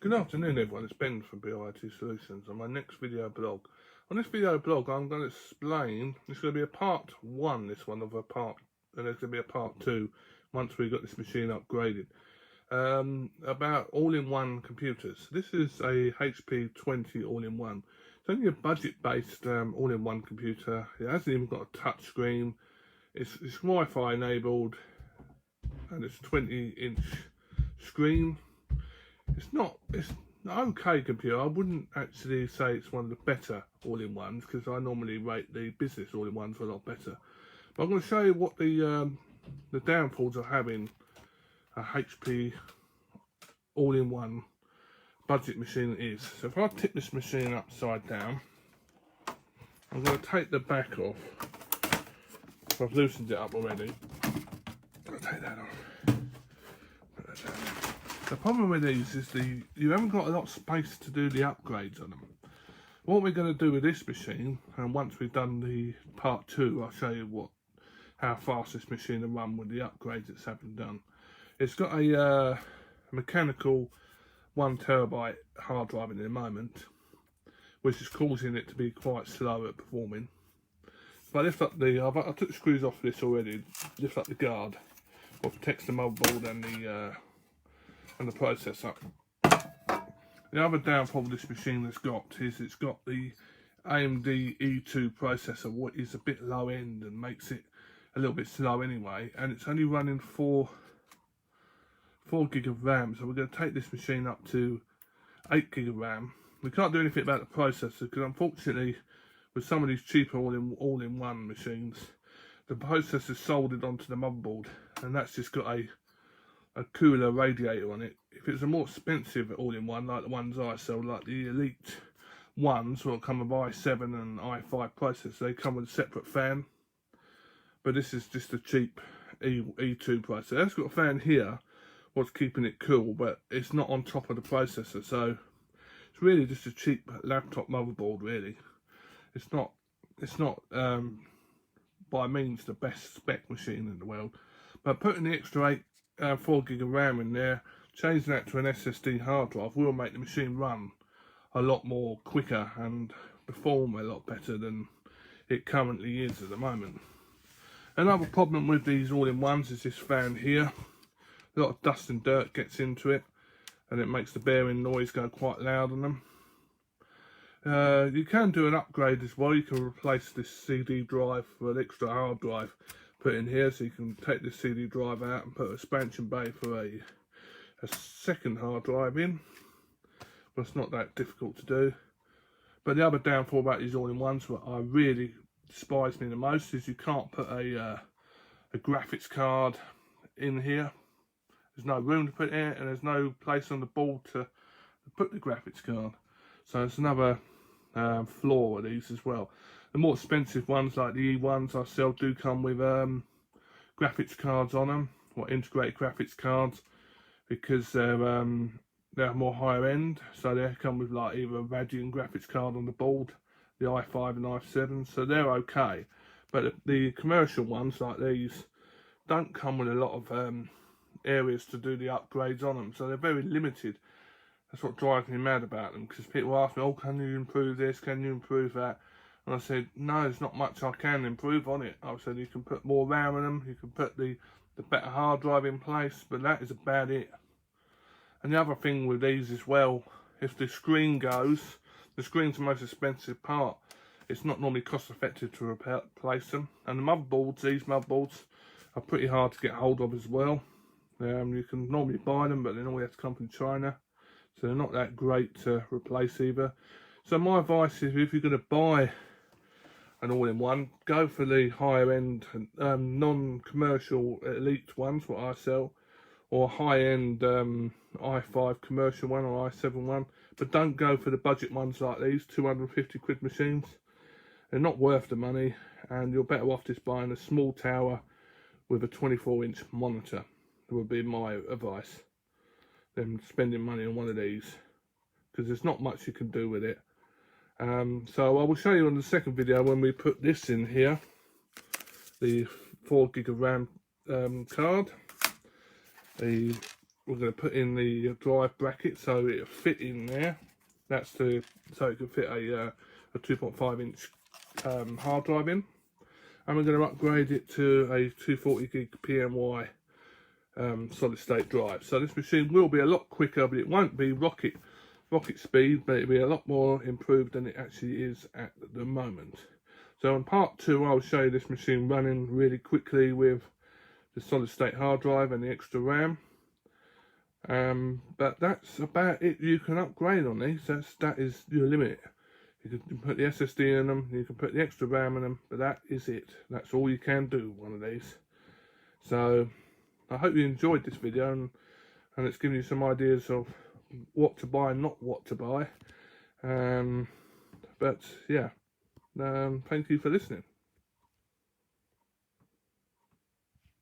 Good afternoon everyone, it's Ben from BIT Solutions on my next video blog. On this video blog I'm going to explain, it's going to be a part 1, this one of a part, and there's going to be a part 2 once we got this machine upgraded, about all-in-one computers. This is a HP 20 all-in-one. It's only a budget-based all-in-one computer. It hasn't even got a touch screen. It's Wi-Fi enabled and it's a 20-inch screen. It's an okay computer. I wouldn't actually say it's one of the better all-in-ones because I normally rate the business all-in-ones a lot better. But I'm going to show you what the downfalls of having a HP all-in-one budget machine is. So if I tip this machine upside down, I'm going to take the back off. So I've loosened it up already. I'll take that off. Put that down. The problem with these is you haven't got a lot of space to do the upgrades on them. What we're going to do with this machine, and once we've done the part 2, I'll show you how fast this machine will run with the upgrades it's having done. It's got a mechanical 1 terabyte hard drive in the moment, which is causing it to be quite slow at performing. If I lift up I took the screws off this already, lift up the guard, what protects the motherboard and the processor. The other downfall this machine has got is it's got the AMD E2 processor, what is a bit low end and makes it a little bit slow anyway, and it's only running 4 gig of RAM, so we're going to take this machine up to 8 gig of RAM. We can't do anything about the processor because unfortunately with some of these cheaper all-in-one machines, the processor is soldered onto the motherboard and that's just got a cooler radiator on it. If it's a more expensive all-in-one like the ones I sell, like the Elite ones will come with i7 and i5 processors, they come with a separate fan. But this is just a cheap E2 processor. It's got a fan here, what's keeping it cool, but it's not on top of the processor, so it's really just a cheap laptop motherboard really. It's not by means the best spec machine in the world, but putting the extra 4 gig of RAM in there, changing that to an SSD hard drive will make the machine run a lot more quicker and perform a lot better than it currently is at the moment. Another problem with these all-in-ones is this fan here. A lot of dust and dirt gets into it and it makes the bearing noise go quite loud on them. You can do an upgrade as well. You can replace this CD drive for an extra hard drive put in here, so you can take this CD drive out and put an expansion bay for a second hard drive in. But it's not that difficult to do. But the other downfall about these all-in-ones, what I really despise me the most, is you can't put a graphics card in here. There's no room to put it in, and there's no place on the board to put the graphics card. So it's another flaw of these as well. The more expensive ones like the E1s I sell do come with graphics cards on them, or integrated graphics cards, because they're more higher end, so they come with like either a Radeon graphics card on the board, the i5 and i7, so they're okay. But the commercial ones like these don't come with a lot of areas to do the upgrades on them, so they're very limited. That's what drives me mad about them, because people ask me, oh, can you improve this, can you improve that? And I said, no, there's not much I can improve on it. I said, you can put more RAM in them, you can put the better hard drive in place, but that is about it. And the other thing with these as well, if the screen goes, the screen's the most expensive part. It's not normally cost effective to replace them. And the motherboards, these motherboards, are pretty hard to get hold of as well. You can normally buy them, but they normally have to come from China. So they're not that great to replace either. So my advice is, if you're going to buy an all-in-one, go for the higher end non-commercial Elite ones, what I sell, or high-end i5 commercial one or i7 one, but don't go for the budget ones like these 250 quid machines. They're not worth the money, and you're better off just buying a small tower with a 24-inch monitor. That would be my advice, than spending money on one of these, because there's not much you can do with it. So I will show you on the second video when we put this in here, the 4 gig of RAM card, the we're going to put in the drive bracket so it'll fit in there. That's so it can fit a 2.5 inch hard drive in. And we're going to upgrade it to a 240 gig PMY solid state drive. So this machine will be a lot quicker, but it won't be rocket speed, but it'll be a lot more improved than it actually is at the moment. So in part 2 I'll show you this machine running really quickly with the solid state hard drive and the extra RAM. But that's about it. You can upgrade on these. That is your limit. You can put the SSD in them, you can put the extra RAM in them, but that is it. That's all you can do one of these. So I hope you enjoyed this video, and it's given you some ideas of what to buy and not what to buy. But yeah, thank you for listening.